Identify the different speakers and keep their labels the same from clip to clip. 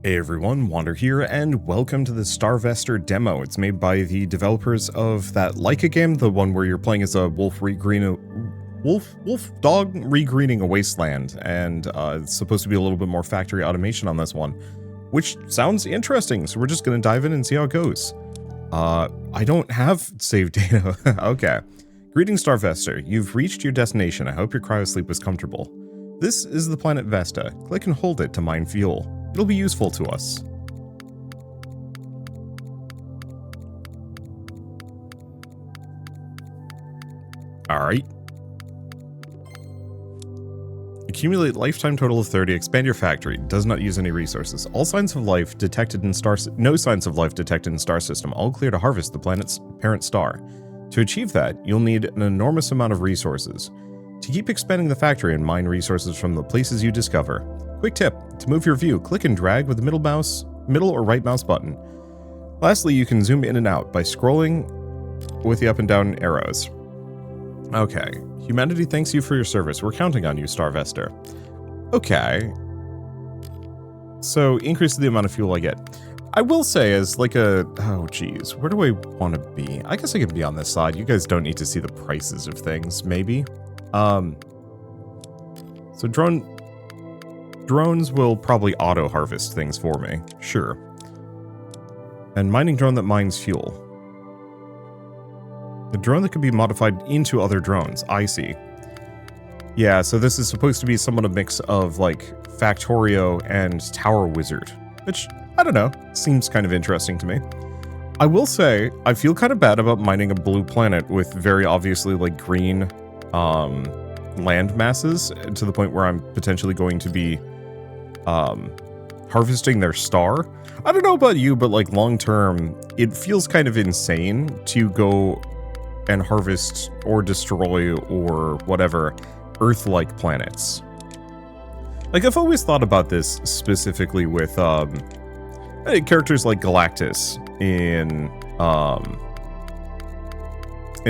Speaker 1: Hey everyone, Wander here, and welcome to the Starvester demo. It's made by the developers of that Leica game, the one where you're playing as a wolf dog regreening a wasteland, and it's supposed to be a little bit more factory automation on this one, which sounds interesting, so we're just going to dive in and see how it goes. I don't have save data. Okay. Greetings, Starvester. You've reached your destination. I hope your cryosleep was comfortable. This is the planet Vesta. Click and hold it to mine fuel. It'll be useful to us. Alright. Accumulate lifetime total of 30. Expand your factory. Does not use any resources. All signs of life detected in no signs of life detected in star system. All clear to harvest the planet's parent star. To achieve that, you'll need an enormous amount of resources. To keep expanding the factory and mine resources from the places you discover. Quick tip, to move your view, click and drag with the middle or right mouse button. Lastly, you can zoom in and out by scrolling with the up and down arrows. Okay, humanity thanks you for your service. We're counting on you, Starvester. Okay. So, increase the amount of fuel I get. I will say as like oh geez, where do I want to be? I guess I can be on this side. You guys don't need to see the prices of things, maybe. So drones will probably auto-harvest things for me. Sure. And mining drone that mines fuel. The drone that can be modified into other drones. I see. Yeah, so this is supposed to be somewhat a mix of, like, Factorio and Tower Wizard. Which, I don't know, seems kind of interesting to me. I will say, I feel kind of bad about mining a blue planet with very obviously, like, green, land masses, to the point where I'm potentially going to be harvesting their star. I don't know about you, but like long term, it feels kind of insane to go and harvest or destroy or whatever Earth-like planets. Like I've always thought about this specifically with characters like Galactus in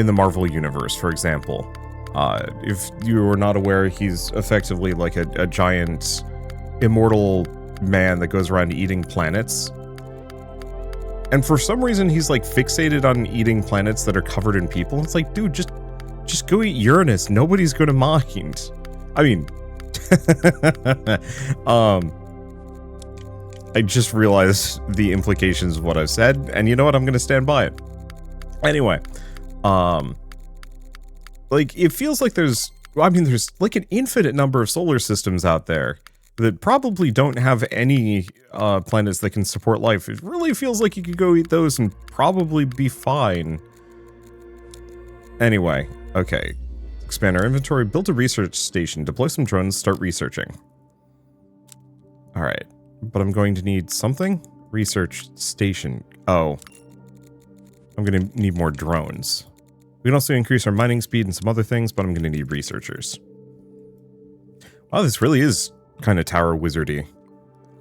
Speaker 1: the Marvel Universe, for example. If you are not aware, he's effectively like a giant immortal man that goes around eating planets. And for some reason, he's like fixated on eating planets that are covered in people. It's like, dude, just go eat Uranus. Nobody's gonna mind. I mean, I just realized the implications of what I've said, and you know what? I'm gonna stand by it. Anyway, like, it feels like there's like an infinite number of solar systems out there that probably don't have any planets that can support life. It really feels like you could go eat those and probably be fine. Anyway, okay. Expand our inventory, build a research station, deploy some drones, start researching. Alright, but I'm going to need something? Research station. Oh. I'm going to need more drones. We can also increase our mining speed and some other things, but I'm going to need researchers. Wow, this really is kind of Tower Wizardy.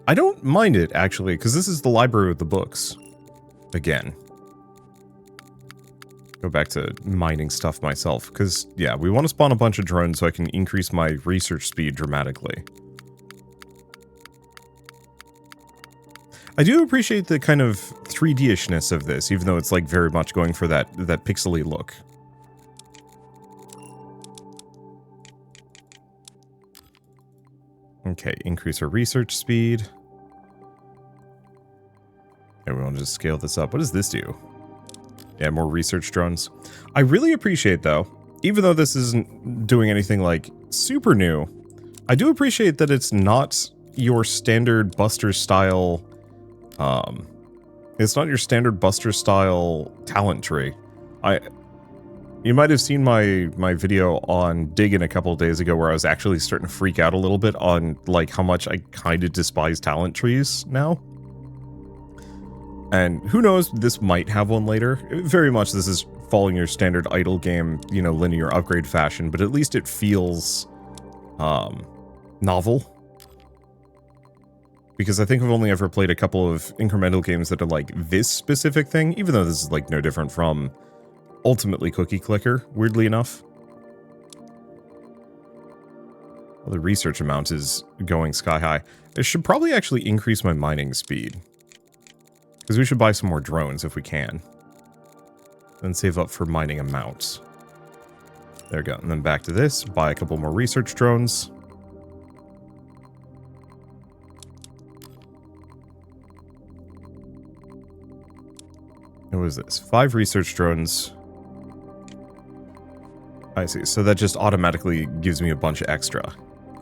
Speaker 1: I don't mind it, actually, because this is the library of the books. Again. Go back to mining stuff myself, because, yeah, we want to spawn a bunch of drones so I can increase my research speed dramatically. I do appreciate the kind of 3D-ishness of this, even though it's, like, very much going for that pixely look. Okay, increase our research speed. Okay, we want to just scale this up. What does this do? Yeah, more research drones. I really appreciate, though, even though this isn't doing anything, like, super new, I do appreciate that it's not your standard Buster-style, it's not your standard Buster-style talent tree. You might have seen my video on Diggin' a couple of days ago where I was actually starting to freak out a little bit on, like, how much I kind of despise talent trees now. And who knows, this might have one later. Very much this is following your standard idle game, you know, linear upgrade fashion, but at least it feels, novel. Because I think I've only ever played a couple of incremental games that are like this specific thing, even though this is, like, no different from ultimately Cookie Clicker, weirdly enough. Well, the research amount is going sky high. I should probably actually increase my mining speed. Because we should buy some more drones if we can. Then save up for mining amounts. There we go. And then back to this. Buy a couple more research drones. What was this? 5 research drones. I see. So that just automatically gives me a bunch of extra.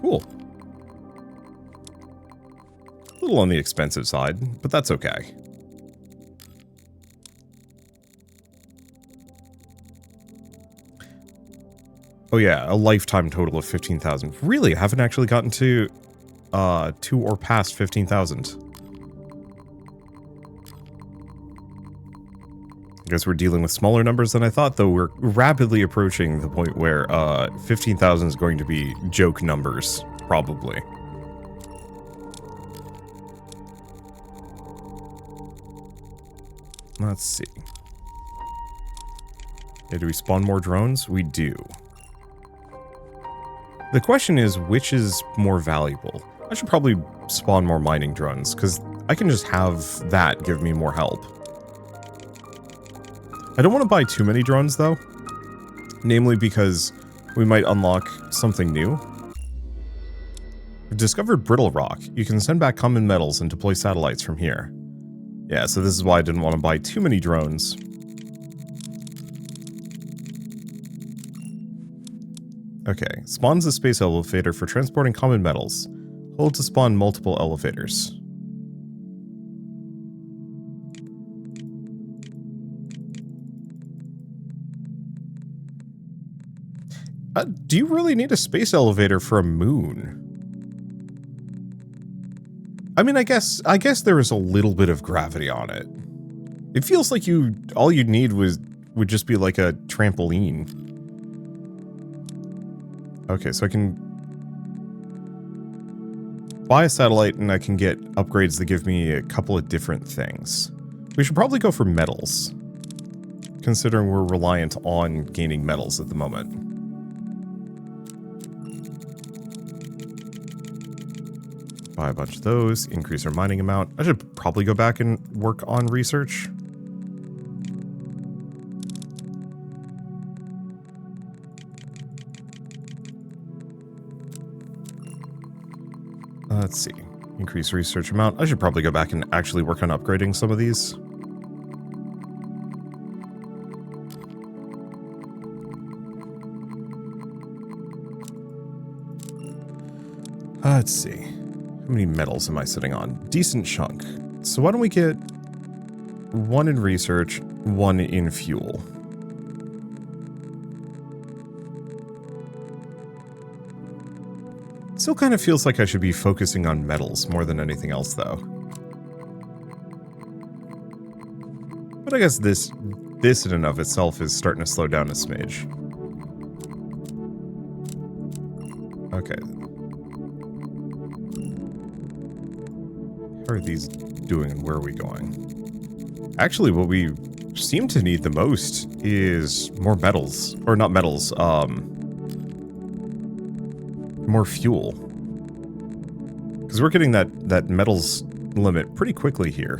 Speaker 1: Cool. A little on the expensive side, but that's okay. Oh yeah, a lifetime total of 15,000. Really, I haven't actually gotten to or past 15,000. I guess we're dealing with smaller numbers than I thought, though we're rapidly approaching the point where 15,000 is going to be joke numbers, probably. Let's see. Yeah, do we spawn more drones? We do. The question is, which is more valuable? I should probably spawn more mining drones, because I can just have that give me more help. I don't want to buy too many drones, though. Namely because we might unlock something new. We've discovered brittle rock. You can send back common metals and deploy satellites from here. Yeah, so this is why I didn't want to buy too many drones. Okay, spawns a space elevator for transporting common metals. Hold to spawn multiple elevators. Do you really need a space elevator for a moon? I mean, I guess there is a little bit of gravity on it. It feels like all you'd need would just be like a trampoline. Okay, so I can buy a satellite and I can get upgrades that give me a couple of different things. We should probably go for metals, considering we're reliant on gaining metals at the moment. Buy a bunch of those, increase our mining amount. I should probably go back and work on research. Let's see. Increase research amount. I should probably go back and actually work on upgrading some of these. Let's see. How many metals am I sitting on? Decent chunk. So why don't we get 1 in research, 1 in fuel. Still kind of feels like I should be focusing on metals more than anything else, though. But I guess this in and of itself is starting to slow down a smidge. Okay. How are these doing and where are we going? Actually, what we seem to need the most is more metals. Or not metals, more fuel. Because we're getting that metals limit pretty quickly here.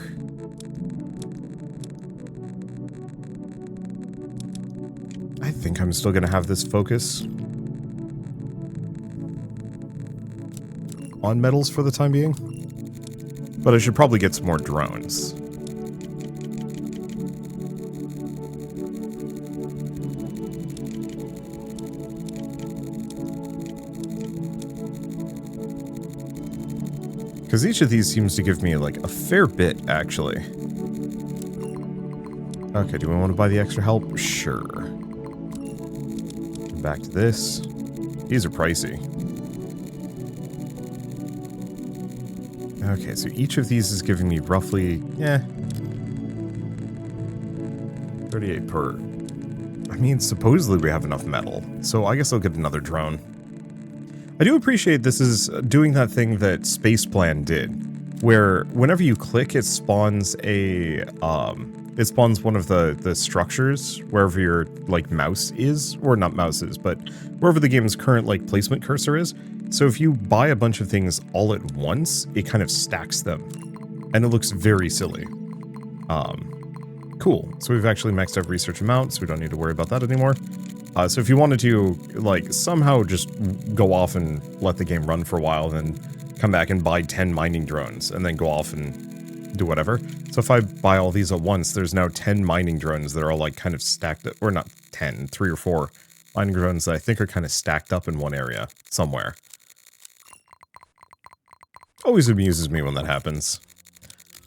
Speaker 1: I think I'm still going to have this focus on metals for the time being. But I should probably get some more drones. Because each of these seems to give me, like, a fair bit, actually. Okay, do we want to buy the extra help? Sure. Back to this. These are pricey. Okay, so each of these is giving me roughly, 38 per. I mean, supposedly we have enough metal, so I guess I'll get another drone. I do appreciate this is doing that thing that Spaceplan did, where whenever you click, it spawns one of the structures wherever your, like, mouse is, or not mouse is, but wherever the game's current, like, placement cursor is. So if you buy a bunch of things all at once, it kind of stacks them. And it looks very silly. Cool. So we've actually maxed out research amount, so we don't need to worry about that anymore. So if you wanted to, like, somehow just go off and let the game run for a while, then come back and buy 10 mining drones, and then go off and do whatever. So if I buy all these at once, there's now 10 mining drones that are all, like, kind of stacked up, or not 10, 3 or 4 mining drones that I think are kind of stacked up in one area, somewhere. Always amuses me when that happens.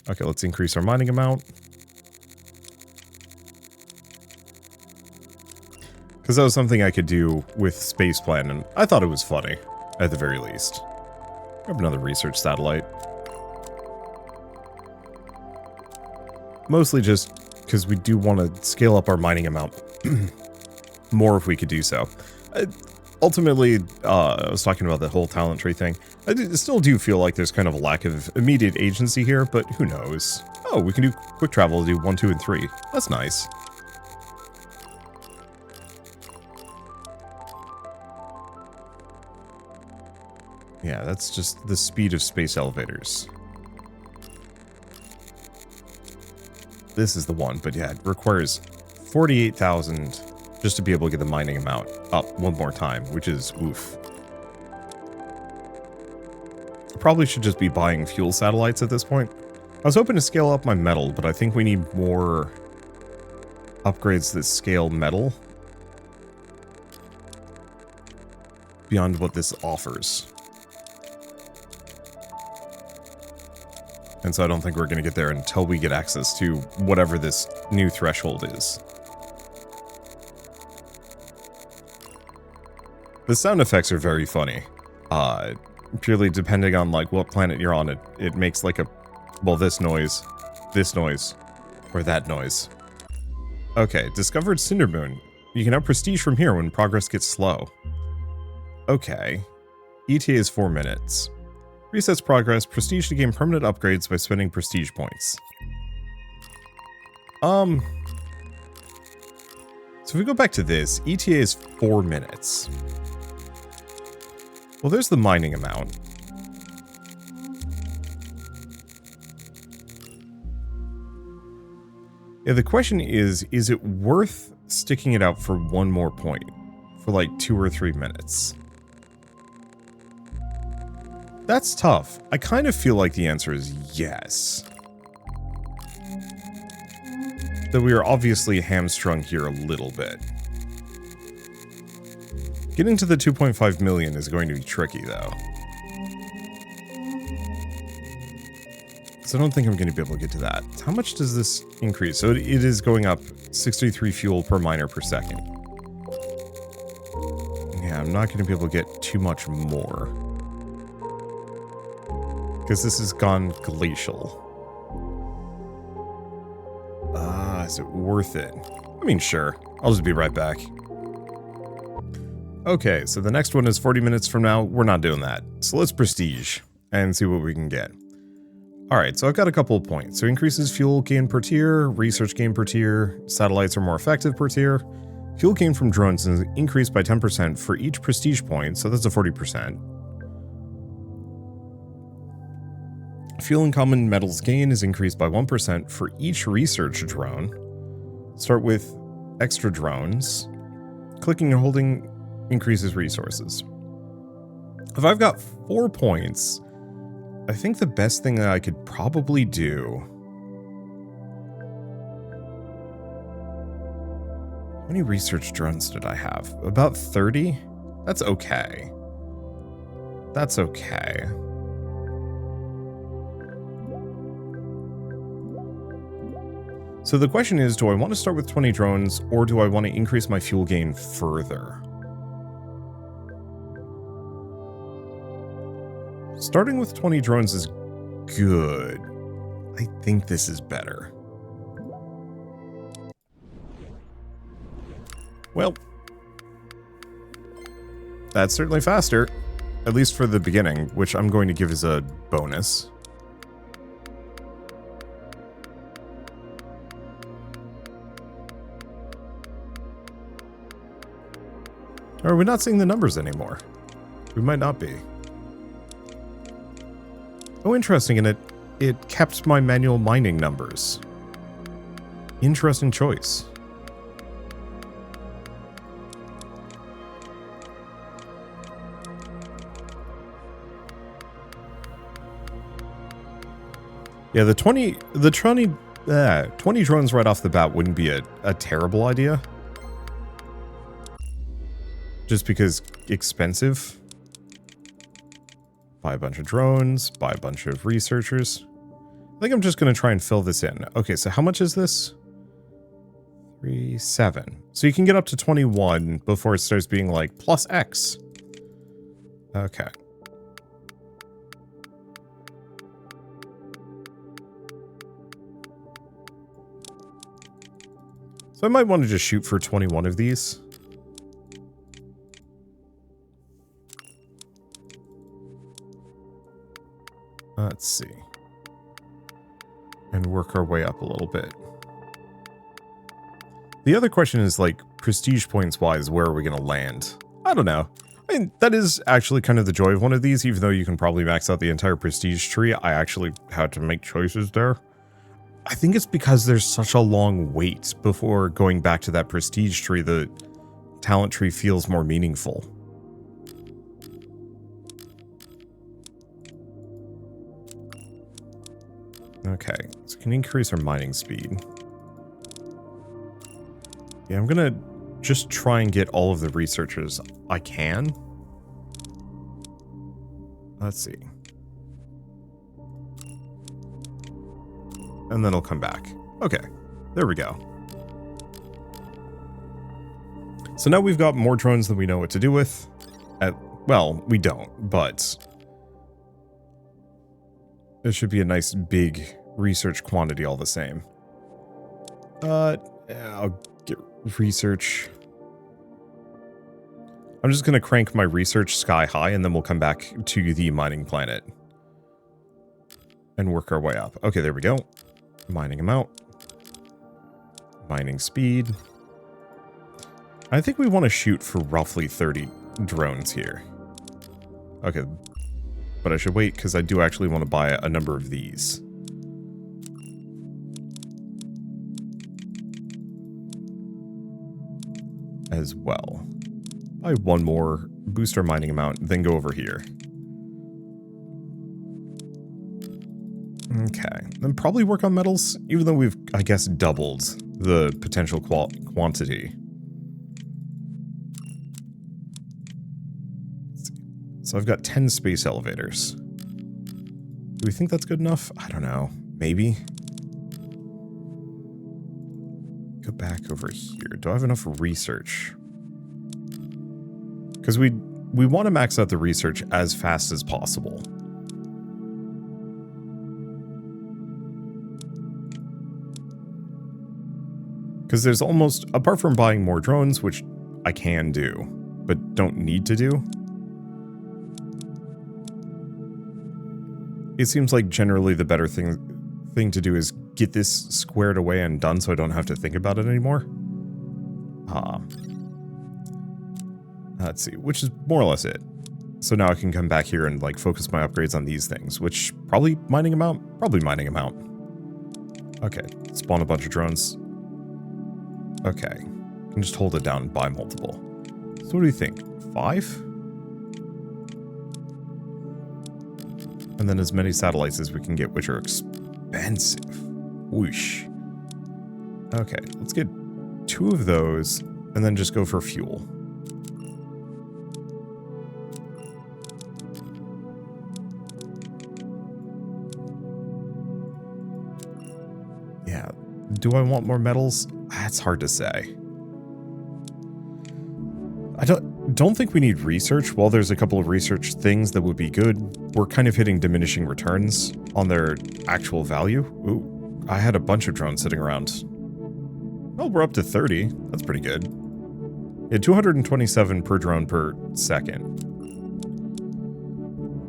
Speaker 1: Okay, let's increase our mining amount. Because that was something I could do with Spaceplan, and I thought it was funny, at the very least. Grab another research satellite. Mostly just because we do want to scale up our mining amount more if we could do so. Ultimately, I was talking about the whole talent tree thing. I still do feel like there's kind of a lack of immediate agency here, but who knows? Oh, we can do quick travel to do 1, 2, and 3. That's nice. Yeah, that's just the speed of space elevators. This is the one, but yeah, it requires 48,000 just to be able to get the mining amount up one more time, which is oof. I probably should just be buying fuel satellites at this point. I was hoping to scale up my metal, but I think we need more upgrades that scale metal beyond what this offers. And so I don't think we're going to get there until we get access to whatever this new threshold is. The sound effects are very funny. Purely depending on like what planet you're on, it makes like a, well, this noise, or that noise. Okay, discovered Cindermoon. You can have prestige from here when progress gets slow. Okay. ETA is 4 minutes. Resets progress, prestige to gain permanent upgrades by spending prestige points. So if we go back to this, ETA is 4 minutes. Well, there's the mining amount. Yeah, the question is it worth sticking it out for one more point? For like 2 or 3 minutes? That's tough. I kind of feel like the answer is yes. That we are obviously hamstrung here a little bit. Getting to the 2.5 million is going to be tricky, though. So I don't think I'm going to be able to get to that. How much does this increase? So it is going up 63 fuel per miner per second. Yeah, I'm not going to be able to get too much more. Because this has gone glacial. Is it worth it? I mean, sure. I'll just be right back. Okay, so the next one is 40 minutes from now. We're not doing that. So let's prestige and see what we can get. Alright, so I've got a couple of points. So increases fuel gain per tier, research gain per tier, satellites are more effective per tier. Fuel gain from drones is increased by 10% for each prestige point, so that's a 40%. Fuel and common metals gain is increased by 1% for each research drone. Start with extra drones. Clicking and holding increases resources. If I've got 4 points, I think the best thing that I could probably do... How many research drones did I have? About 30? That's okay. That's okay. So the question is, do I want to start with 20 drones, or do I want to increase my fuel gain further? Starting with 20 drones is good. I think this is better. Well, that's certainly faster, at least for the beginning, which I'm going to give as a bonus. Or are we not seeing the numbers anymore? We might not be. Oh, interesting, and it kept my manual mining numbers. Interesting choice. Yeah, the 20 drones right off the bat wouldn't be a terrible idea. Just because expensive. Buy a bunch of drones, buy a bunch of researchers. I think I'm just going to try and fill this in. Okay, so how much is this? 7. So you can get up to 21 before it starts being like plus X. Okay. So I might want to just shoot for 21 of these. Let's see. And work our way up a little bit. The other question is, like, prestige points wise, where are we going to land? I don't know. I mean, that is actually kind of the joy of one of these, even though you can probably max out the entire prestige tree. I actually had to make choices there. I think it's because there's such a long wait before going back to that prestige tree. The talent tree feels more meaningful. Okay, so we can increase our mining speed. Yeah, I'm gonna just try and get all of the researchers I can. Let's see. And then I'll come back. Okay, there we go. So now we've got more drones than we know what to do with. Well, we don't, but it should be a nice big research quantity all the same. I'll get research. I'm just going to crank my research sky high, and then we'll come back to the mining planet and work our way up. Okay, there we go. Mining amount. Mining speed. I think we want to shoot for roughly 30 drones here. Okay, but I should wait because I do actually want to buy a number of these. As well. Buy one more, boost our mining amount, then go over here. Okay, then probably work on metals, even though we've, I guess, doubled the potential quantity. So I've got 10 space elevators. Do we think that's good enough? I don't know. Maybe. Go back over here. Do I have enough research? Because we want to max out the research as fast as possible. Because there's almost, apart from buying more drones, which I can do, but don't need to do, it seems like generally the better thing to do is get this squared away and done so I don't have to think about it anymore. Let's see, which is more or less it. So now I can come back here and like focus my upgrades on these things, which probably mining them out. Okay, spawn a bunch of drones. Okay, I can just hold it down and buy multiple. So what do you think? 5? And then as many satellites as we can get, which are expensive. Whoosh. Okay, let's get 2 of those and then just go for fuel. Yeah, do I want more metals? That's hard to say. I don't think we need research. While there's a couple of research things that would be good, we're kind of hitting diminishing returns on their actual value. Ooh, I had a bunch of drones sitting around. Well, we're up to 30. That's pretty good. Yeah, 227 per drone per second.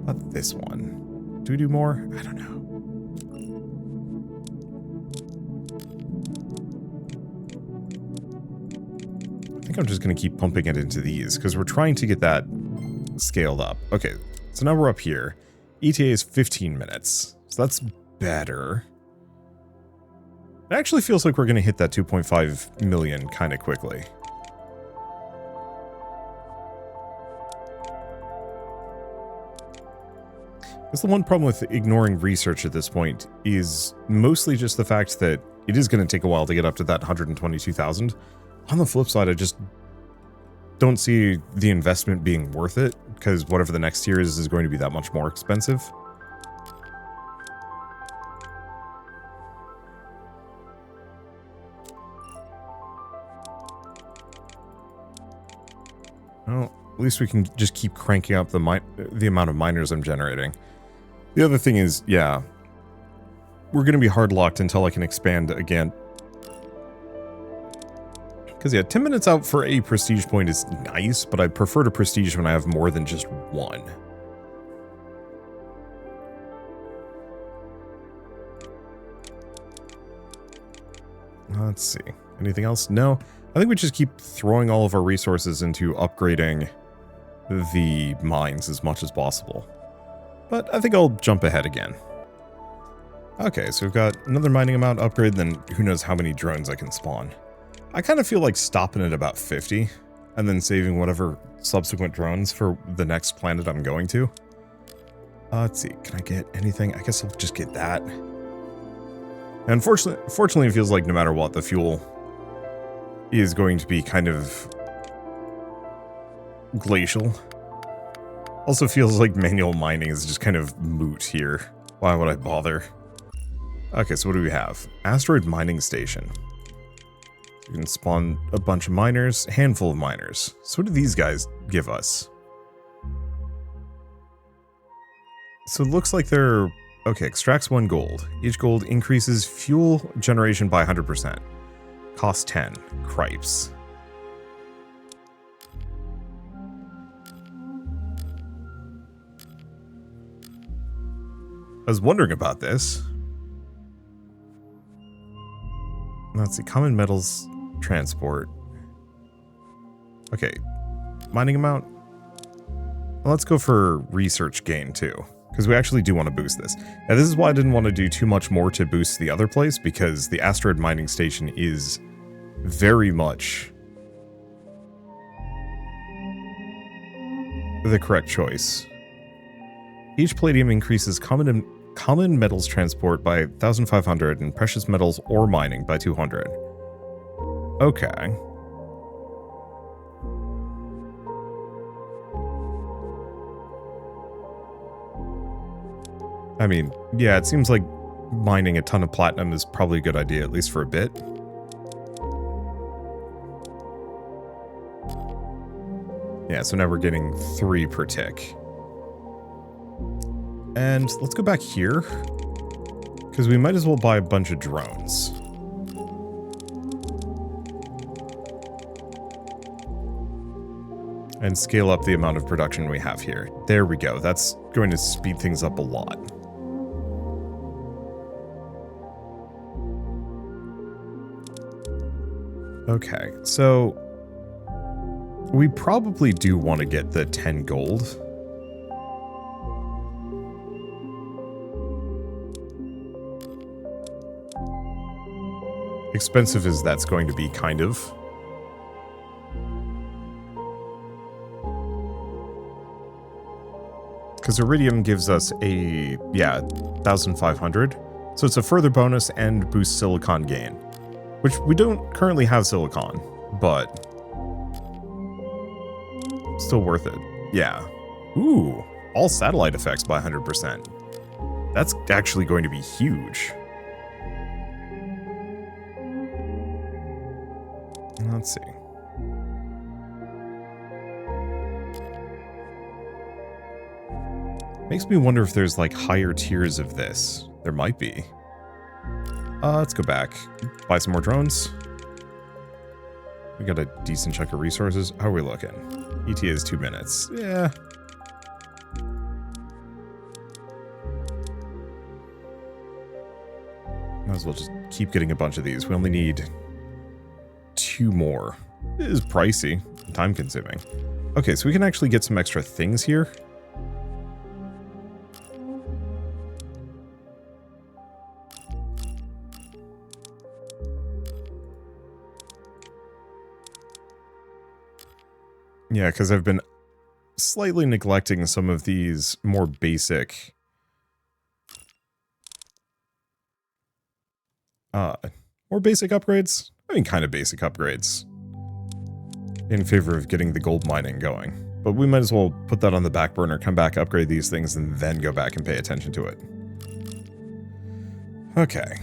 Speaker 1: Not this one. Do we do more? I don't know. I think I'm just going to keep pumping it into these because we're trying to get that scaled up. Okay, so now we're up here. ETA is 15 minutes. So that's better. It actually feels like we're going to hit that 2.5 million kind of quickly. That's the one problem with ignoring research at this point is mostly just the fact that it is going to take a while to get up to that 122,000. On the flip side, I just don't see the investment being worth it because whatever the next tier is going to be that much more expensive. Well, at least we can just keep cranking up the amount of miners I'm generating. The other thing is, yeah, we're going to be hard locked until I can expand again. Because, yeah, 10 minutes out for a prestige point is nice, but I prefer to prestige when I have more than just one. Let's see. Anything else? No. I think we just keep throwing all of our resources into upgrading the mines as much as possible. But I think I'll jump ahead again. Okay, so we've got another mining amount upgrade, then who knows how many drones I can spawn. I kind of feel like stopping at about 50, and then saving whatever subsequent drones for the next planet I'm going to. Let's see, can I get anything? I guess I'll just get that. And fortunately, it feels like no matter what, the fuel is going to be kind of glacial. Also feels like manual mining is just kind of moot here. Why would I bother? Okay, so what do we have? Asteroid mining station. You can spawn a bunch of miners, handful of miners. So what do these guys give us? So it looks like they're... Okay, extracts 1 gold. Each gold increases fuel generation by 100%. Cost 10. Cripes. I was wondering about this. Let's see, common metals transport. Okay, mining amount. Well, let's go for research gain too, because we actually do want to boost this. Now, this is why I didn't want to do too much more to boost the other place, because the asteroid mining station is very much the correct choice. Each palladium increases common metals transport by 1,500 and precious metals ore mining by 200. Okay. I mean, yeah, it seems like mining a ton of platinum is probably a good idea, at least for a bit. Yeah, so now we're getting 3 per tick. And let's go back here, because we might as well buy a bunch of drones. And scale up the amount of production we have here. There we go. That's going to speed things up a lot. Okay, so we probably do want to get the 10 gold. Expensive as that's going to be, kind of. Because iridium gives us a, 1,500. So it's a further bonus and boosts silicon gain. Which we don't currently have silicon, but still worth it. Yeah. Ooh, all satellite effects by 100%. That's actually going to be huge. Let's see. Makes me wonder if there's like higher tiers of this. There might be. Let's go back. Buy some more drones. We got a decent chunk of resources. How are we looking? ETA is 2 minutes. Yeah. Might as well just keep getting a bunch of these. We only need 2 more. It is pricey, time consuming. Okay, so we can actually get some extra things here. Yeah, because I've been slightly neglecting some of these more basic upgrades. I mean, kind of basic upgrades in favor of getting the gold mining going. But we might as well put that on the back burner, come back, upgrade these things, and then go back and pay attention to it. Okay.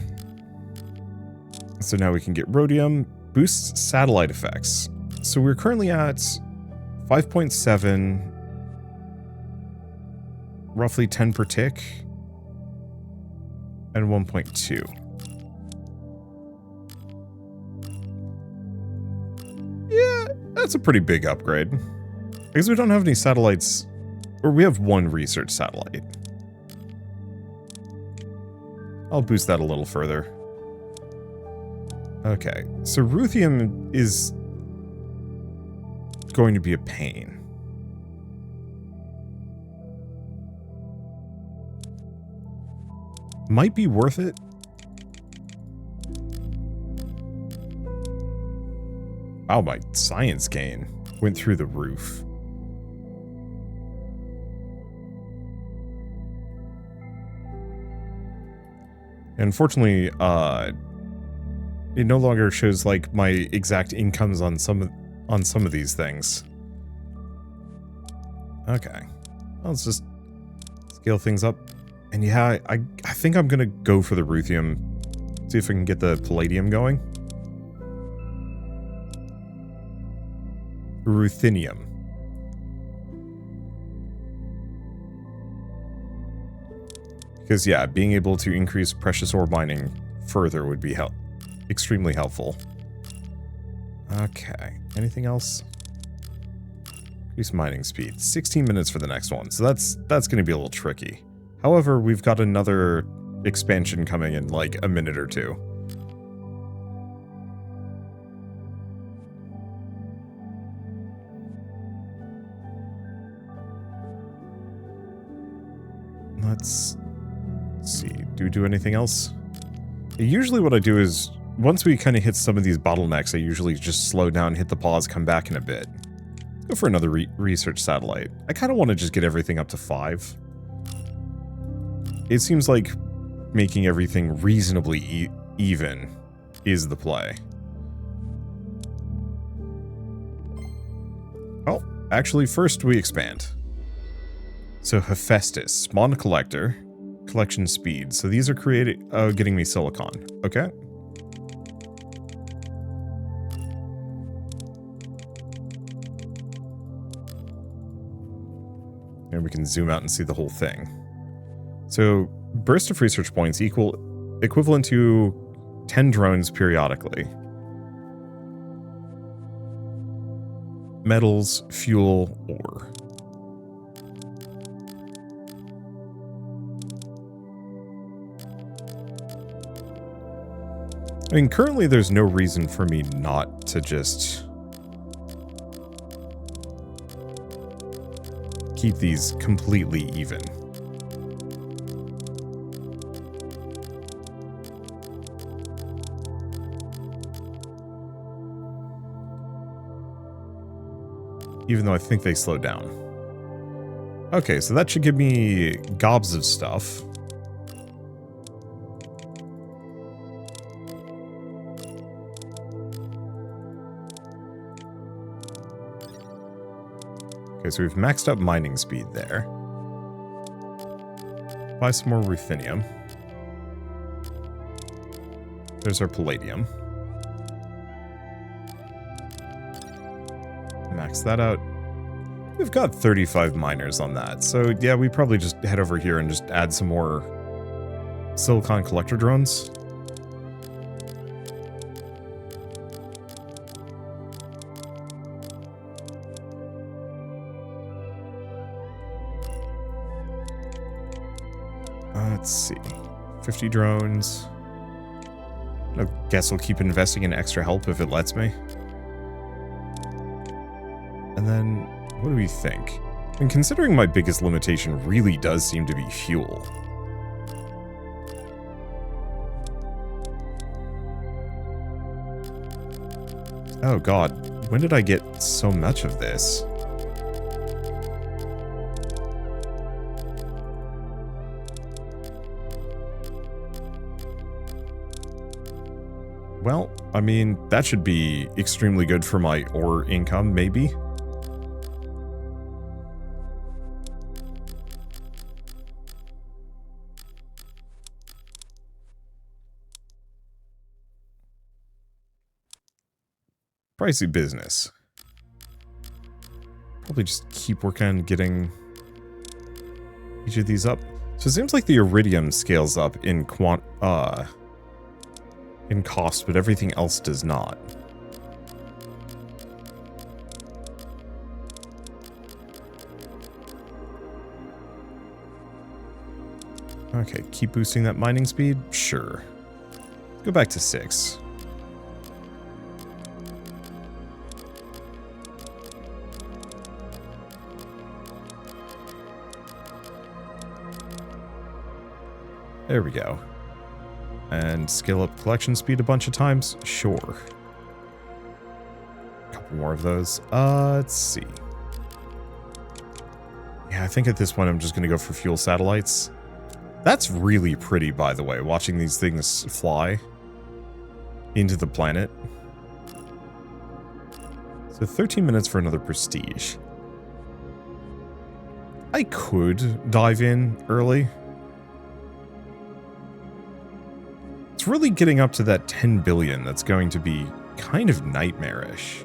Speaker 1: So now we can get rhodium, boosts satellite effects. So we're currently at 5.7, roughly 10 per tick, and 1.2. Yeah, that's a pretty big upgrade. Because we don't have any satellites, or we have one research satellite. I'll boost that a little further. Okay, so Ruthium is going to be a pain. Might be worth it. Wow, my science gain went through the roof. Unfortunately, it no longer shows like my exact incomes on some of these things. Okay, well, let's just scale things up. And yeah, I think I'm gonna go for the Ruthium. See if I can get the Palladium going. Ruthenium. Because yeah, being able to increase precious ore mining further would be extremely helpful. Okay, anything else? Increase mining speed. 16 minutes for the next one, so that's going to be a little tricky. However, we've got another expansion coming in like a minute or two. Let's see. Do we do anything else? Usually what I do is, once we kind of hit some of these bottlenecks, I usually just slow down, hit the pause, come back in a bit. Let's go for another research satellite. I kind of want to just get everything up to 5. It seems like making everything reasonably even is the play. Oh, actually, first we expand. So Hephaestus, spawn collector, collection speed. So these are getting me silicon. Okay. And we can zoom out and see the whole thing. So burst of research points equivalent to 10 drones periodically. Metals, fuel, ore. I mean, currently there's no reason for me not to just keep these completely even. Even though I think they slowed down. Okay, so that should give me gobs of stuff. Okay, so we've maxed up mining speed there. Buy some more ruthenium. There's our palladium. Max that out. We've got 35 miners on that, so yeah, we probably just head over here and just add some more silicon collector drones. Let's see. 50 drones. I guess I'll keep investing in extra help if it lets me. And then What do we think? And considering my biggest limitation really does seem to be fuel. Oh god, when did I get so much of this? Well, I mean, that should be extremely good for my ore income, maybe. Pricey business. Probably just keep working on getting each of these up. So it seems like the iridium scales up in cost, but everything else does not. Okay, keep boosting that mining speed? Sure. Go back to 6. There we go. And scale up collection speed a bunch of times? Sure. A couple more of those. Let's see. Yeah, I think at this point I'm just going to go for fuel satellites. That's really pretty, by the way, watching these things fly into the planet. So 13 minutes for another prestige. I could dive in early. It's really getting up to that 10 billion that's going to be kind of nightmarish.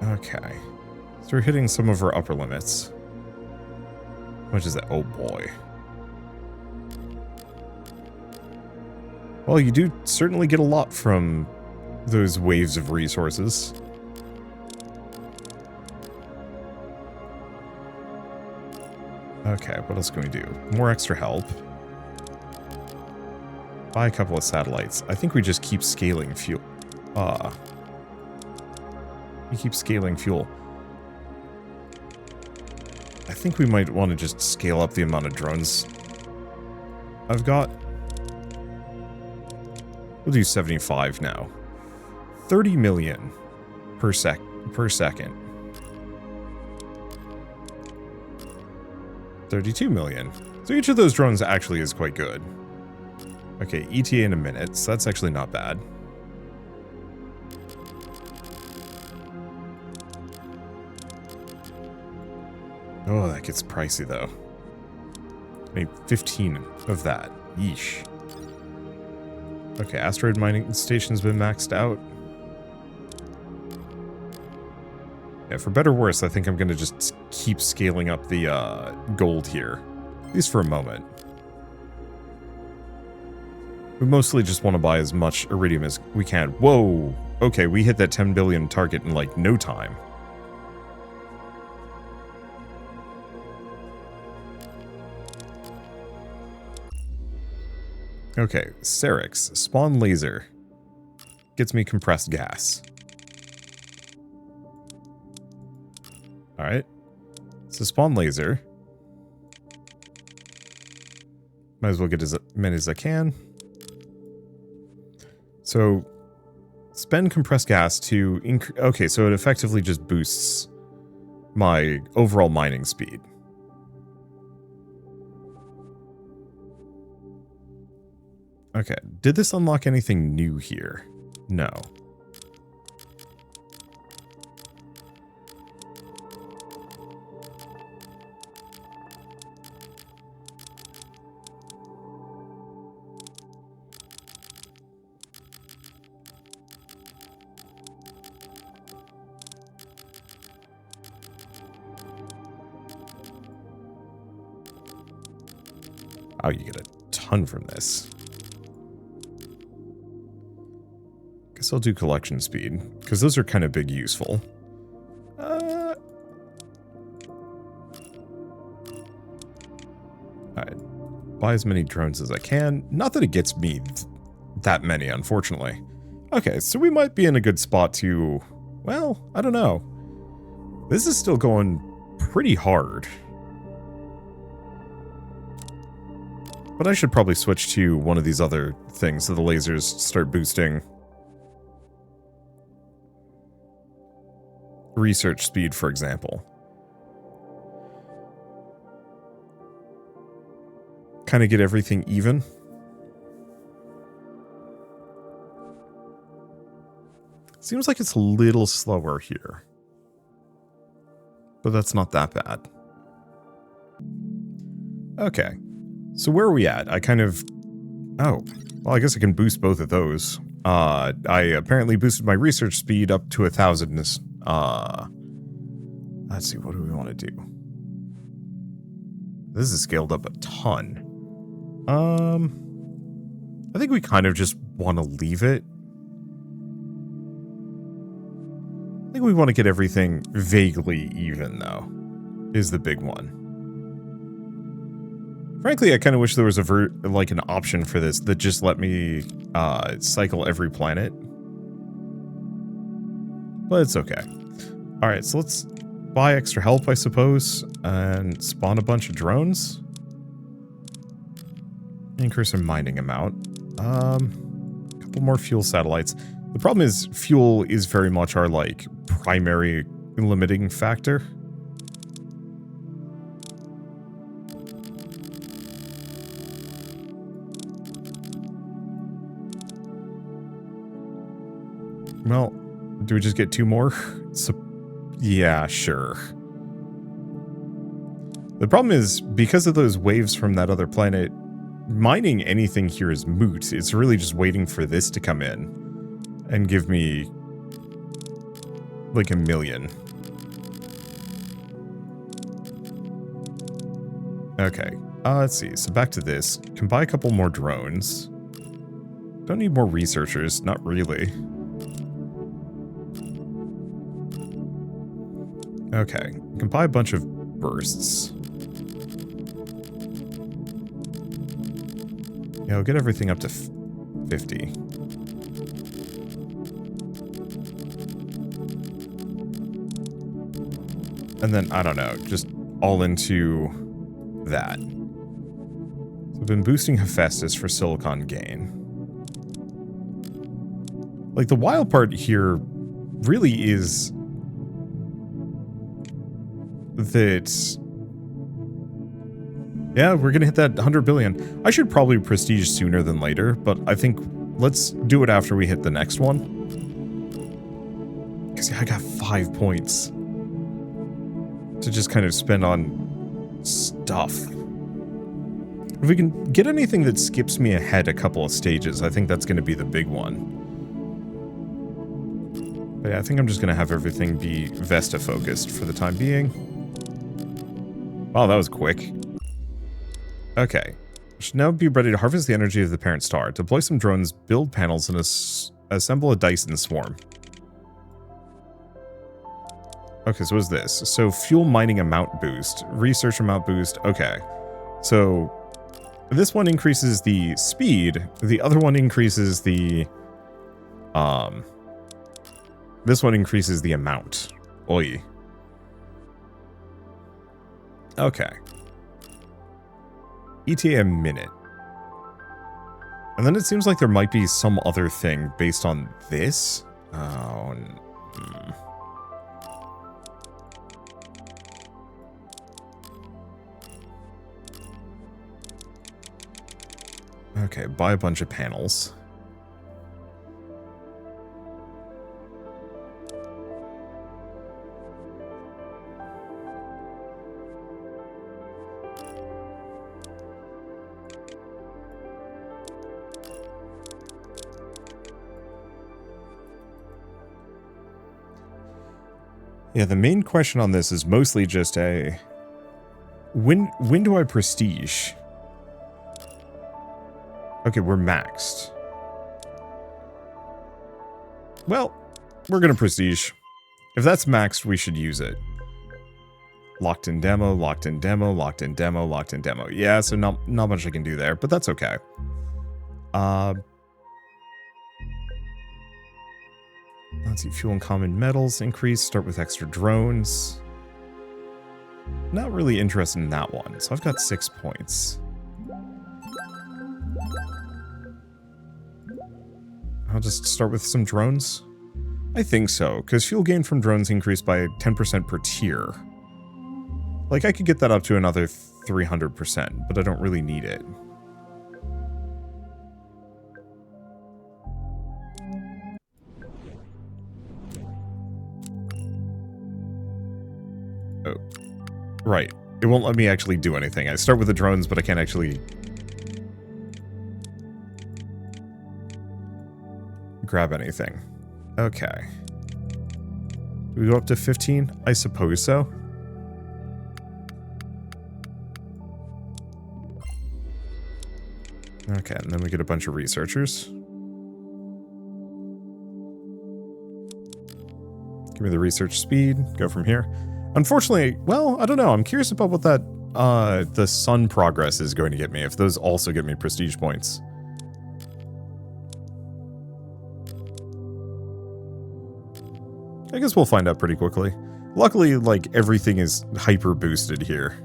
Speaker 1: Okay. So we're hitting some of our upper limits. How much is that? Oh boy. Well, you do certainly get a lot from those waves of resources. Okay, what else can we do? More extra help. Buy a couple of satellites. I think we just keep scaling fuel. We keep scaling fuel. I think we might want to just scale up the amount of drones I've got. We'll do 75 now. 30 million per second. 32 million. So each of those drones actually is quite good. Okay, ETA in a minute, so that's actually not bad. Oh, that gets pricey though. I need 15 of that. Yeesh. Okay, asteroid mining station's been maxed out. Yeah, for better or worse, I think I'm gonna just keep scaling up the gold here. At least for a moment. We mostly just want to buy as much iridium as we can. Whoa! Okay, we hit that 10 billion target in like no time. Okay, Cerix, spawn laser. Gets me compressed gas. Alright. So spawn laser. Might as well get as many as I can. So, spend compressed gas to okay, so it effectively just boosts my overall mining speed. Okay, did this unlock anything new here? No. Oh, you get a ton from this. Guess I'll do collection speed, because those are kind of big useful. buy as many drones as I can. Not that it gets me that many, unfortunately. Okay, so we might be in a good spot to... Well, I don't know. This is still going pretty hard. But I should probably switch to one of these other things so the lasers start boosting research speed, for example. Kind of get everything even. Seems like it's a little slower here. But that's not that bad. Okay. So where are we at? I kind of... Oh. Well, I guess I can boost both of those. I apparently boosted my research speed up to 1,000. Let's see, what do we want to do? This is scaled up a ton. I think we kind of just want to leave it. I think we want to get everything vaguely even, though, is the big one. Frankly, I kind of wish there was like an option for this that just let me cycle every planet. But it's okay. Alright, so let's buy extra help, I suppose, and spawn a bunch of drones. Increase our mining amount. A couple more fuel satellites. The problem is, fuel is very much our, like, primary limiting factor. Well, do we just get 2 more? So, yeah, sure. The problem is, because of those waves from that other planet, mining anything here is moot. It's really just waiting for this to come in and give me like 1 million. Okay, let's see. So back to this. Can buy a couple more drones. Don't need more researchers, not really. Okay, can buy a bunch of bursts. Yeah, we'll get everything up to 50. And then, I don't know, just all into that. So I've been boosting Hephaestus for silicon gain. Like, the wild part here really is that... Yeah, we're gonna hit that 100 billion. I should probably prestige sooner than later, but I think let's do it after we hit the next one. Because, yeah, I got 5 points to just kind of spend on stuff. If we can get anything that skips me ahead a couple of stages, I think that's going to be the big one. But yeah, I think I'm just going to have everything be Vesta focused for the time being. Wow, that was quick. Okay. Should now be ready to harvest the energy of the parent star. Deploy some drones, build panels, and assemble a Dyson swarm. Okay, so what's this? So fuel mining amount boost, research amount boost. Okay, so this one increases the speed. The other one increases the this one increases the amount. Oi. Okay. ETA a minute. And then it seems like there might be some other thing based on this. Oh. Okay, buy a bunch of panels. Yeah, the main question on this is mostly just a... When do I prestige? Okay, we're maxed. Well, we're gonna prestige. If that's maxed, we should use it. Locked in demo, locked in demo, locked in demo, locked in demo. Yeah, so not much I can do there, but that's okay. Let's see, fuel and common metals increase, start with extra drones. Not really interested in that one, so I've got 6 points. I'll just start with some drones. I think so, because fuel gain from drones increased by 10% per tier. Like, I could get that up to another 300%, but I don't really need it. Oh, right. It won't let me actually do anything. I start with the drones, but I can't actually grab anything. Okay. Do we go up to 15? I suppose so. Okay, and then we get a bunch of researchers. Give me the research speed. Go from here. Unfortunately, well, I don't know. I'm curious about what that, the sun progress is going to get me, if those also get me prestige points. I guess we'll find out pretty quickly. Luckily, like, everything is hyper boosted here.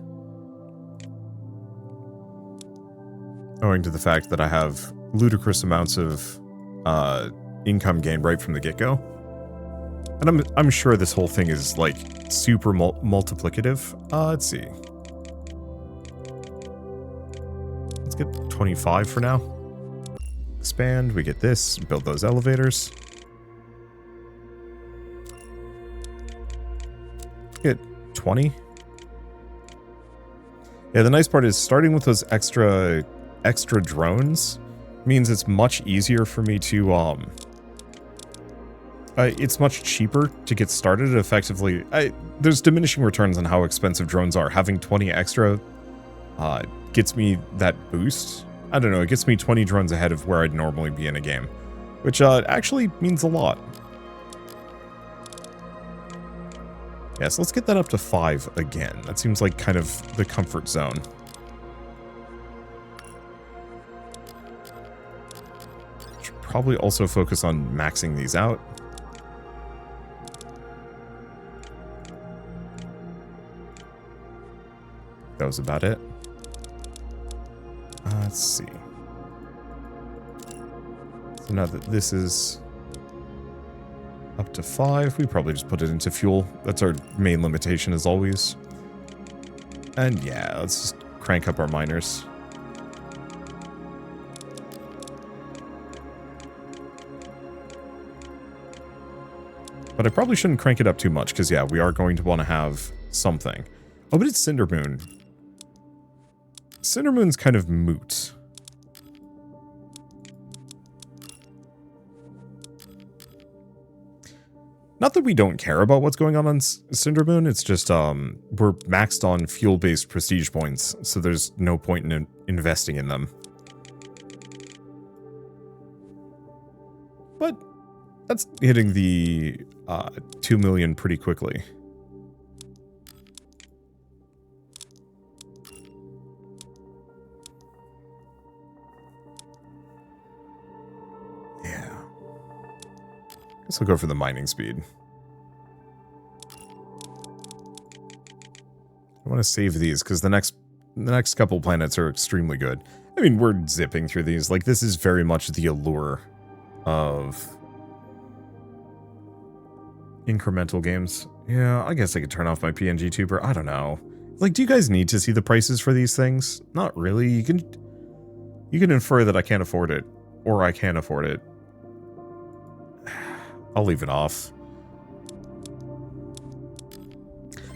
Speaker 1: Owing to the fact that I have ludicrous amounts of income gain right from the get-go. And I'm sure this whole thing is, like, super multiplicative. Let's see. Let's get 25 for now. Expand, we get this, build those elevators. Get 20. Yeah, the nice part is starting with those extra drones means it's much easier for me to, it's much cheaper to get started effectively. There's diminishing returns on how expensive drones are. Having 20 extra gets me that boost. I don't know, it gets me 20 drones ahead of where I'd normally be in a game, which actually means a lot. Yeah, so let's get that up to 5 again. That seems like kind of the comfort zone. Should probably also focus on maxing these out. That was about it. Let's see. So now that this is up to 5, we probably just put it into fuel. That's our main limitation as always. And yeah, let's just crank up our miners. But I probably shouldn't crank it up too much, because yeah, we are going to want to have something. Oh, but it's Cindermoon. Cindermoon's kind of moot. Not that we don't care about what's going on Cindermoon, it's just, we're maxed on fuel-based prestige points, so there's no point in investing in them. But that's hitting the 2 million pretty quickly. Yeah. Guess I'll go for the mining speed. I want to save these because the next couple planets are extremely good. I mean, we're zipping through these. Like, this is very much the allure of incremental games. Yeah, I guess I could turn off my PNG tuber. I don't know. Like, do you guys need to see the prices for these things? Not really. You can infer that I can't afford it, or I can afford it. I'll leave it off.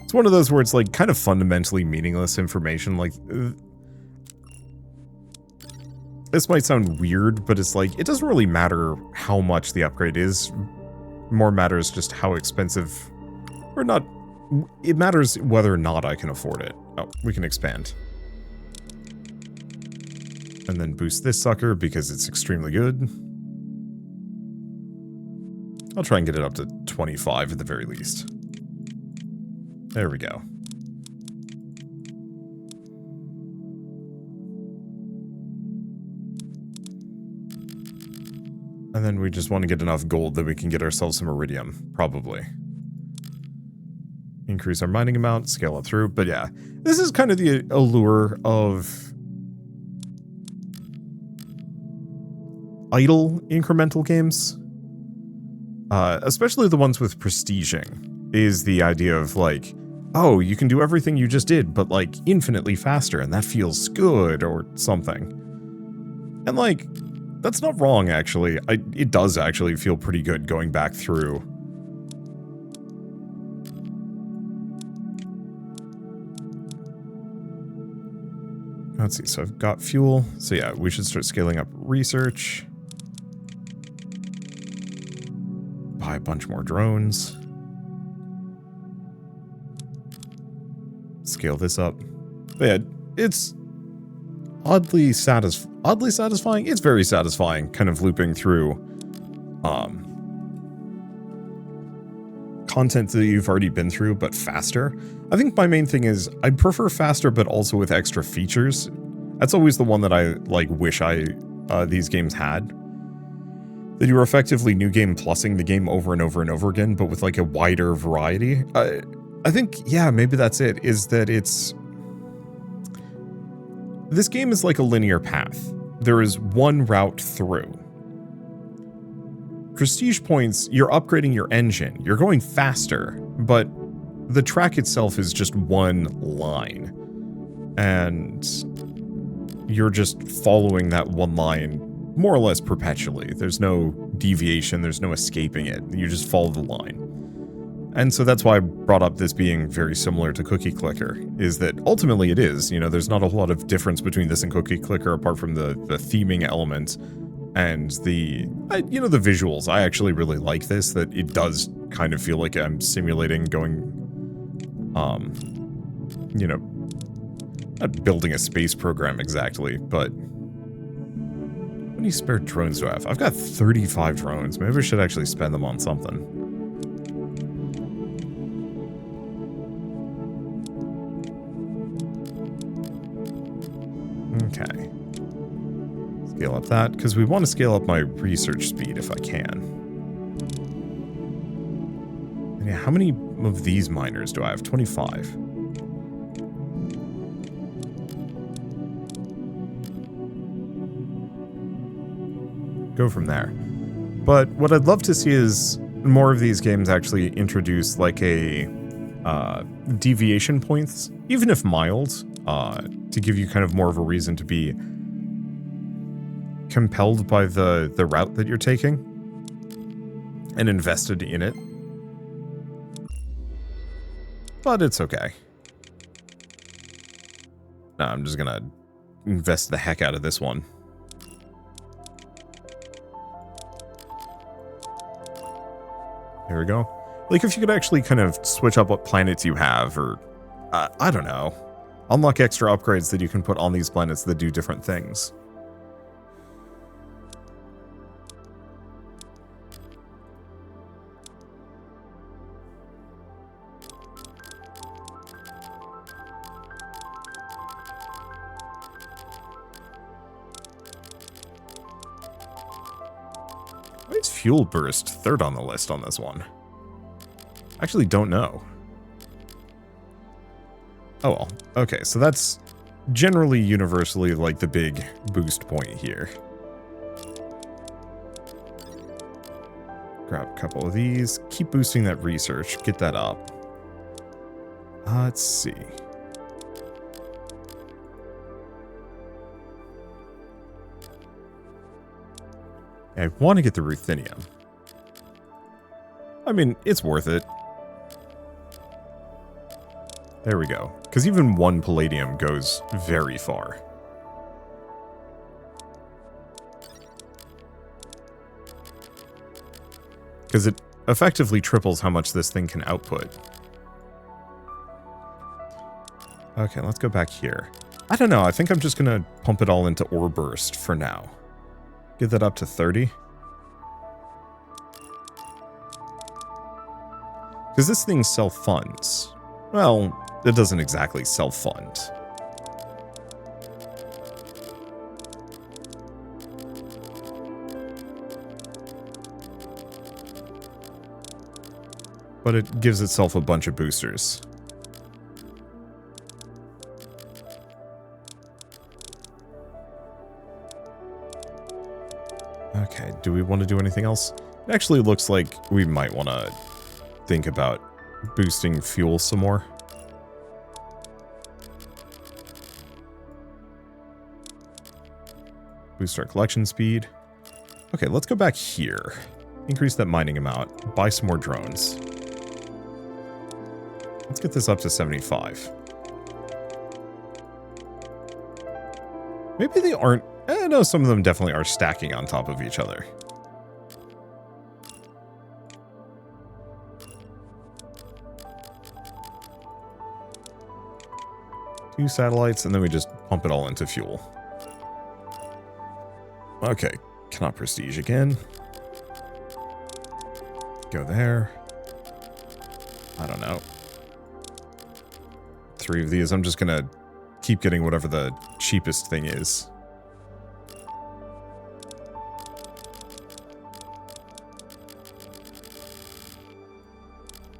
Speaker 1: It's one of those where it's like kind of fundamentally meaningless information. Like, this might sound weird, but it's like, it doesn't really matter how much the upgrade is. More matters just how expensive, or not. It matters whether or not I can afford it. Oh, we can expand. And then boost this sucker because it's extremely good. I'll try and get it up to 25 at the very least. There we go. And then we just want to get enough gold that we can get ourselves some iridium, probably. Increase our mining amount, scale it through. But yeah, this is kind of the allure of idle incremental games. Especially the ones with prestiging, is the idea of like, oh, you can do everything you just did, but like infinitely faster, and that feels good, or something. And like, that's not wrong, actually. It does actually feel pretty good going back through. Let's see, so I've got fuel. So yeah, we should start scaling up research. Buy a bunch more drones. Scale this up. But yeah, it's oddly satisfying. It's very satisfying, kind of looping through content that you've already been through, but faster. I think my main thing is I'd prefer faster, but also with extra features. That's always the one that I like wish these games had. That you were effectively new game plussing the game over and over and over again, but with like a wider variety. I think, yeah, maybe that's it, is that this game is like a linear path. There is one route through. Prestige points, you're upgrading your engine. You're going faster, but the track itself is just one line. And you're just following that one line more or less perpetually. There's no deviation, there's no escaping it. You just follow the line. And so that's why I brought up this being very similar to Cookie Clicker, is that ultimately it is. You know, there's not a whole lot of difference between this and Cookie Clicker apart from the theming element and the visuals. I actually really like this, that it does kind of feel like I'm simulating going, not building a space program exactly, but how many spare drones do I have? I've got 35 drones. Maybe I should actually spend them on something. Okay. Scale up that, because we want to scale up my research speed if I can. And yeah, how many of these miners do I have? 25. Go from there. But what I'd love to see is more of these games actually introduce like a deviation points, even if mild, to give you kind of more of a reason to be compelled by the route that you're taking and invested in it. But it's okay. No, I'm just gonna invest the heck out of this one. There we go. Like, if you could actually kind of switch up what planets you have, or, I don't know. Unlock extra upgrades that you can put on these planets that do different things. Why is Fuel Burst third on the list on this one? I actually don't know. Oh well. Okay, so that's generally universally like the big boost point here. Grab a couple of these. Keep boosting that research. Get that up. Let's see. I want to get the ruthenium. I mean, it's worth it. There we go. Because even one palladium goes very far. Because it effectively triples how much this thing can output. Okay, let's go back here. I don't know, I think I'm just going to pump it all into Ore Burst for now. Get that up to 30. Because this thing self-funds. Well, it doesn't exactly self-fund. but it gives itself a bunch of boosters. Okay, do we want to do anything else? It actually looks like we might want to think about boosting fuel some more. Boost our collection speed. Okay, let's go back here. Increase that mining amount. Buy some more drones. Let's get this up to 75. Maybe they aren't... no, some of them definitely are stacking on top of each other. Two satellites, and then we just pump it all into fuel. Okay, cannot prestige again. Go there. I don't know. 3 of these. I'm just gonna keep getting whatever the cheapest thing is.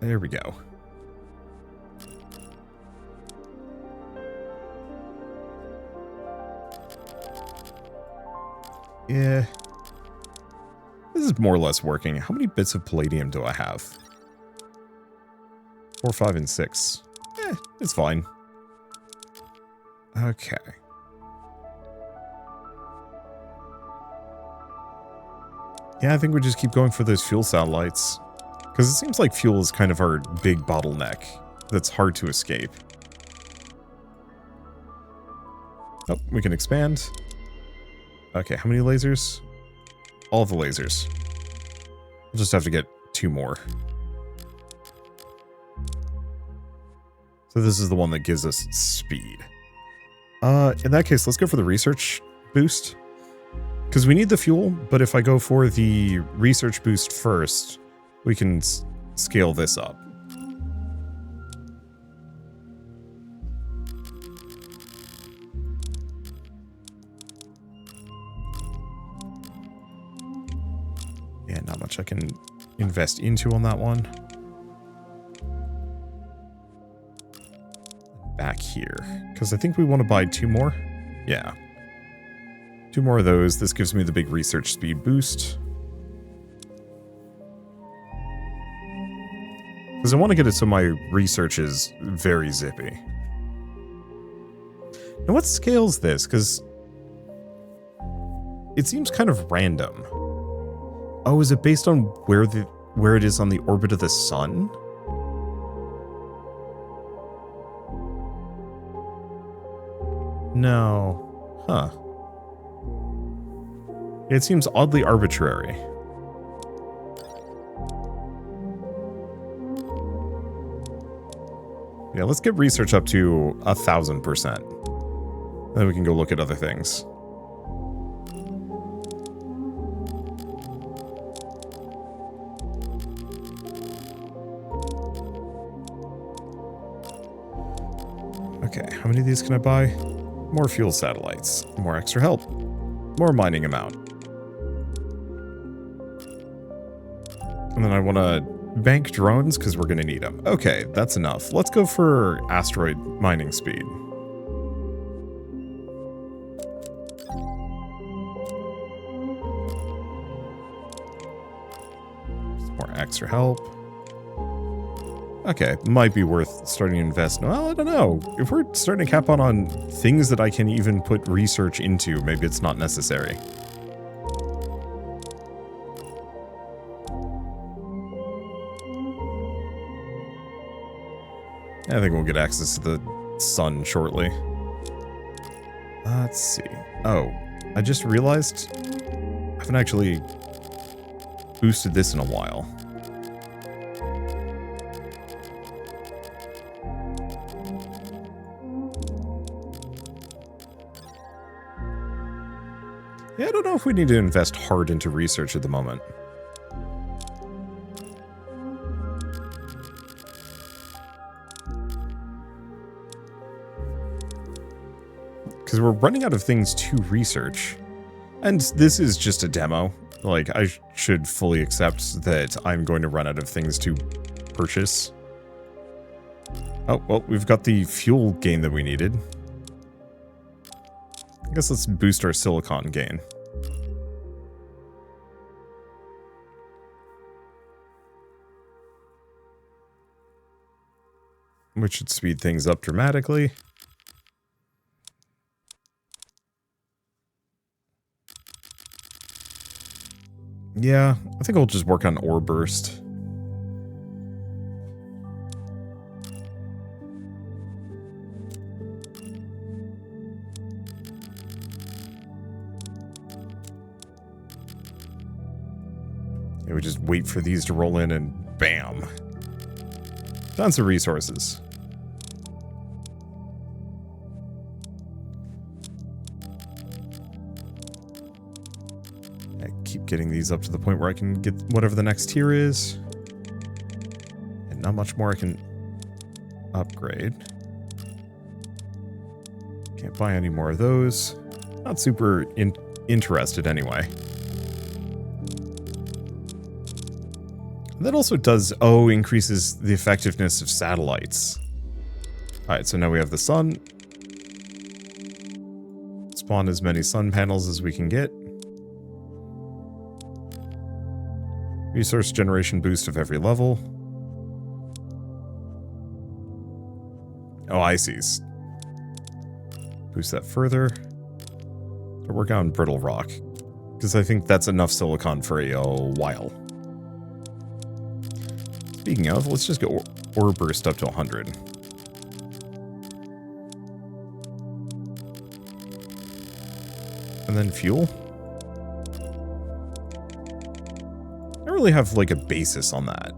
Speaker 1: There we go. Yeah. This is more or less working. How many bits of palladium do I have? 4, 5, and 6. It's fine. Okay. Yeah, I think we just keep going for those fuel satellites. Because it seems like fuel is kind of our big bottleneck that's hard to escape. Oh, we can expand. Okay, how many lasers? All the lasers. We'll just have to get 2 more. So this is the one that gives us speed. In that case, let's go for the research boost. Because we need the fuel, but if I go for the research boost first, we can scale this up. Yeah, not much I can invest into on that one. Back here, because I think we want to buy 2 more. Yeah. 2 more of those. This gives me the big research speed boost. Because I want to get it so my research is very zippy. Now what scales this? Because it seems kind of random. Oh, is it based on where it is on the orbit of the sun? No. Huh. It seems oddly arbitrary. Yeah, let's get research up to 1,000%. Then we can go look at other things. Okay, how many of these can I buy? More fuel satellites. More extra help. More mining amount. And then I want to bank drones because we're going to need them. Okay, that's enough. Let's go for asteroid mining speed. Some more extra help. Okay, might be worth starting to invest. Well, I don't know. If we're starting to cap on things that I can even put research into, maybe it's not necessary. I think we'll get access to the sun shortly. Let's see. Oh, I just realized I haven't actually boosted this in a while. Yeah, I don't know if we need to invest hard into research at the moment. Because we're running out of things to research. And this is just a demo. Like, I should fully accept that I'm going to run out of things to purchase. Oh, well, we've got the fuel gain that we needed. I guess let's boost our silicon gain. Which should speed things up dramatically. Yeah, I think I'll just work on ore burst. Yeah, we just wait for these to roll in and bam. Tons of resources. Keep getting these up to the point where I can get whatever the next tier is. And not much more I can upgrade. Can't buy any more of those. Not super interested anyway. That also does, increases the effectiveness of satellites. Alright, so now we have the sun. Spawn as many sun panels as we can get. Resource generation boost of every level. Oh, I see. Boost that further. To work on brittle rock. Because I think that's enough silicon for a while. Speaking of, let's just get ore burst up to 100. And then fuel. I don't really have like a basis on that.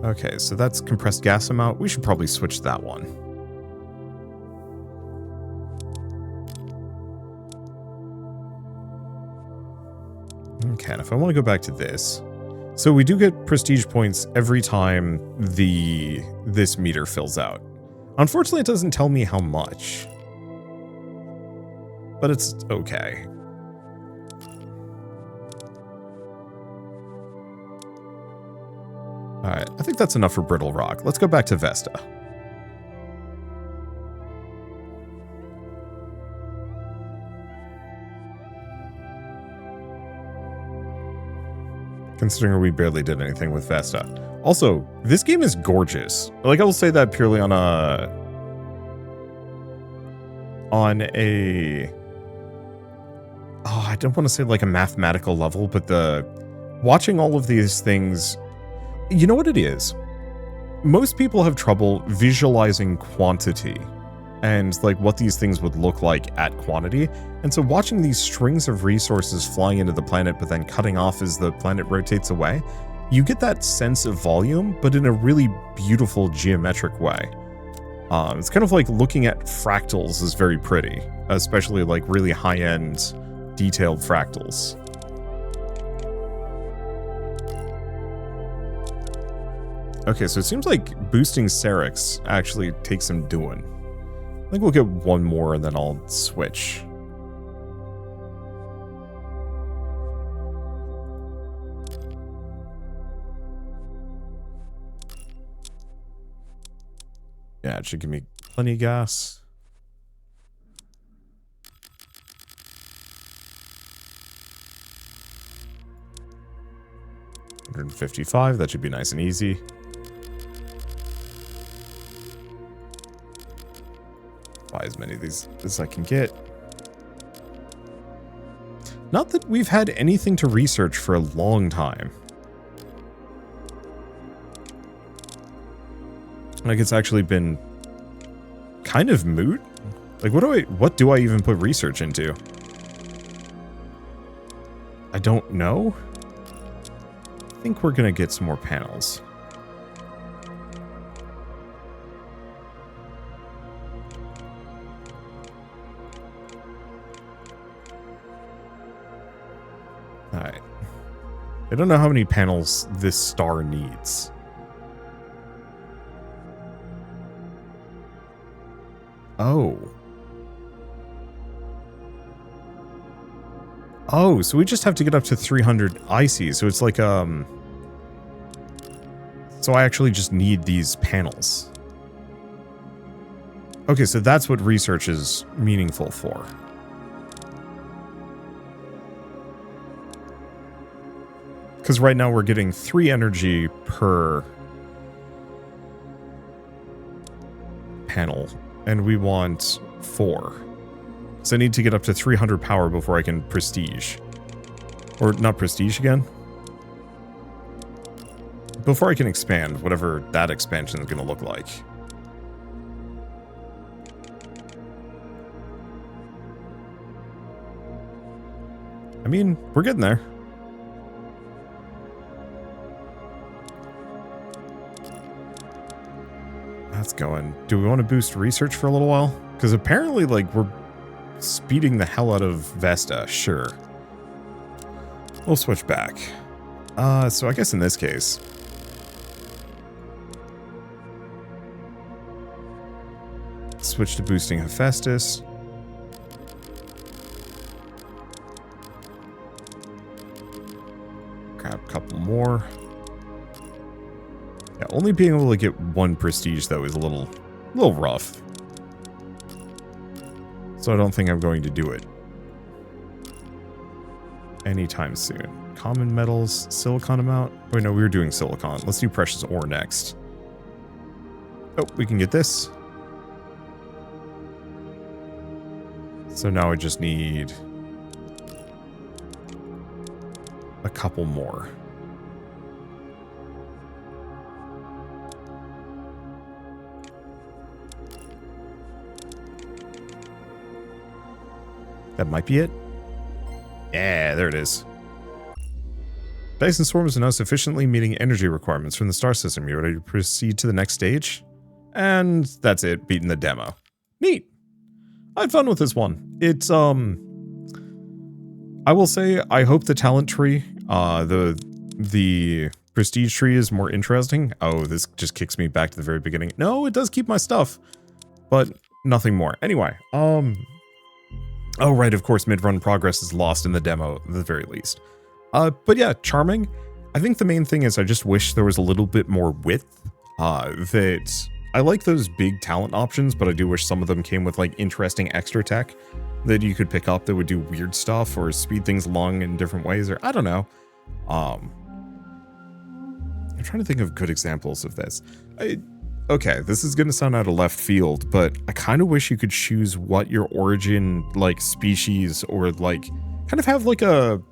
Speaker 1: Okay, so that's compressed gas amount. We should probably switch that one. Okay, and if I want to go back to this. So we do get prestige points every time this meter fills out. Unfortunately, it doesn't tell me how much. But it's okay. Alright, I think that's enough for brittle rock. Let's go back to Vesta. Considering we barely did anything with Vesta. Also, this game is gorgeous. Like, I will say that purely on a... Oh, I don't want to say like a mathematical level, but watching all of these things, you know what it is? Most people have trouble visualizing quantity and like what these things would look like at quantity. And so watching these strings of resources flying into the planet, but then cutting off as the planet rotates away, you get that sense of volume, but in a really beautiful geometric way. It's kind of like looking at fractals is very pretty, especially like really high-end detailed fractals. Okay, so it seems like boosting Cerix actually takes some doing. I think we'll get one more and then I'll switch. Yeah, it should give me plenty of gas. $155, that should be nice and easy. Buy as many of these as I can get. Not that we've had anything to research for a long time. Like, it's actually been kind of moot. Like, what do I even put research into? I don't know. I think we're gonna get some more panels. Alright. I don't know how many panels this star needs. Oh. Oh, so we just have to get up to 300 IC. So it's like, so I actually just need these panels. Okay, so that's what research is meaningful for. Because right now we're getting 3 energy per panel, and we want 4. So I need to get up to 300 power before I can prestige. Or not prestige again. Before I can expand, whatever that expansion is going to look like. I mean, we're getting there. That's going. Do we want to boost research for a little while? Because apparently, like, we're speeding the hell out of Vesta. Sure. We'll switch back. So I guess in this case... switch to boosting Hephaestus. Grab a couple more. Yeah, only being able to get 1 prestige, though, is a little rough. So I don't think I'm going to do it anytime soon. Common metals, silicon amount. Wait, no, we were doing silicon. Let's do precious ore next. Oh, we can get this. So now I just need a couple more. That might be it. Yeah, there it is. Dyson swarms are now sufficiently meeting energy requirements from the star system. You ready to proceed to the next stage? And that's it, beating the demo. Neat. I had fun with this one. It's, I will say, I hope the talent tree, the prestige tree is more interesting. Oh, this just kicks me back to the very beginning. No, it does keep my stuff, but nothing more. Anyway, oh, right, of course, mid-run progress is lost in the demo, at the very least. But yeah, charming. I think the main thing is I just wish there was a little bit more width, that... I like those big talent options, but I do wish some of them came with, like, interesting extra tech that you could pick up that would do weird stuff or speed things along in different ways, or I don't know. I'm trying to think of good examples of this. Okay, this is going to sound out of left field, but I kind of wish you could choose what your origin, like, species or, like, kind of have, like, a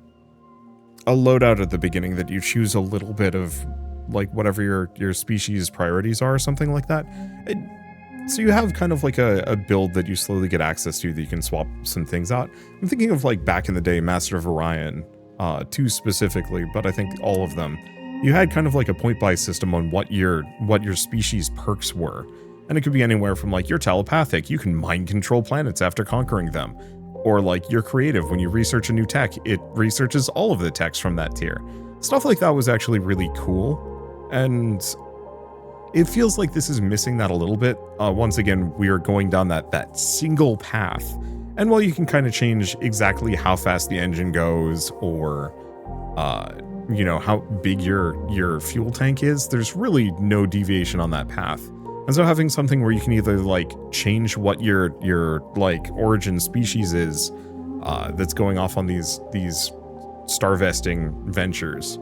Speaker 1: loadout at the beginning that you choose a little bit of... like whatever your species priorities are or something like that. So you have kind of like a build that you slowly get access to that you can swap some things out. I'm thinking of like back in the day, Master of Orion, 2 specifically, but I think all of them. You had kind of like a point buy system on what your species perks were. And it could be anywhere from like you're telepathic, you can mind control planets after conquering them. Or like you're creative, when you research a new tech, it researches all of the techs from that tier. Stuff like that was actually really cool. And it feels like this is missing that a little bit. Once again, we are going down that single path. And while you can kind of change exactly how fast the engine goes or, you know, how big your fuel tank is, there's really no deviation on that path. And so having something where you can either, like, change what your like, origin species is, that's going off on these starvesting ventures,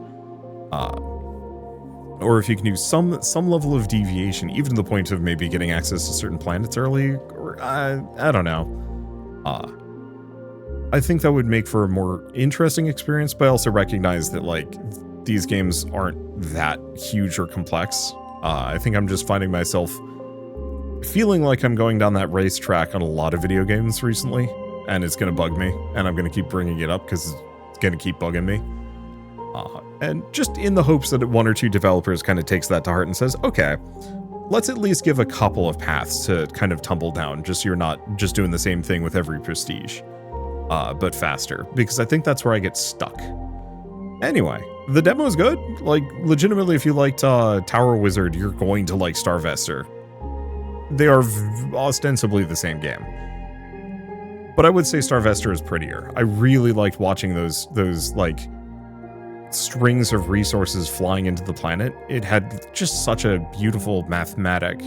Speaker 1: or if you can do some level of deviation, even to the point of maybe getting access to certain planets early, or I don't know. I think that would make for a more interesting experience, but I also recognize that, like, these games aren't that huge or complex. I think I'm just finding myself feeling like I'm going down that racetrack on a lot of video games recently, and it's going to bug me, and I'm going to keep bringing it up because it's going to keep bugging me. And just in the hopes that 1 or 2 developers kind of takes that to heart and says, okay, let's at least give a couple of paths to kind of tumble down, just so you're not just doing the same thing with every prestige, but faster, because I think that's where I get stuck. Anyway, the demo is good. Like, legitimately, if you liked Tower Wizard, you're going to like Starvester. They are ostensibly the same game. But I would say Starvester is prettier. I really liked watching those like strings of resources flying into the planet. It had just such a beautiful mathematic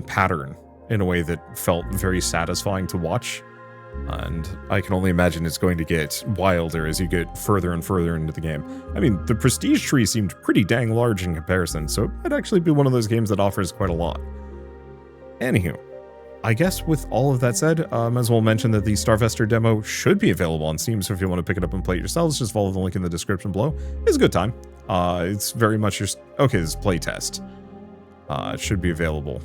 Speaker 1: pattern in a way that felt very satisfying to watch. And I can only imagine it's going to get wilder as you get further and further into the game. I mean, the prestige tree seemed pretty dang large in comparison, so it might actually be one of those games that offers quite a lot. Anywho, I guess with all of that said, I might as well mention that the Starvester demo should be available on Steam, so if you want to pick it up and play it yourselves, just follow the link in the description below. It's a good time. It's very much your... Okay, this is playtest. It should be available.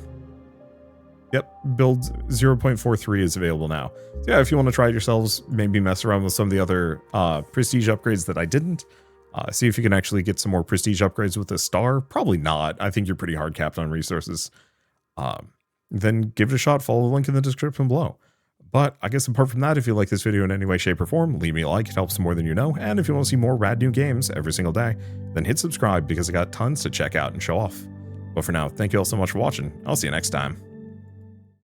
Speaker 1: Yep, build 0.43 is available now. So yeah, if you want to try it yourselves, maybe mess around with some of the other prestige upgrades that I didn't. See if you can actually get some more prestige upgrades with a star. Probably not. I think you're pretty hard capped on resources. Then give it a shot. Follow the link in the description below. But I guess apart from that, if you like this video in any way, shape, or form, leave me a like. It helps more than you know. And if you want to see more rad new games every single day, then hit subscribe because I got tons to check out and show off. But for now, thank you all so much for watching. I'll see you next time.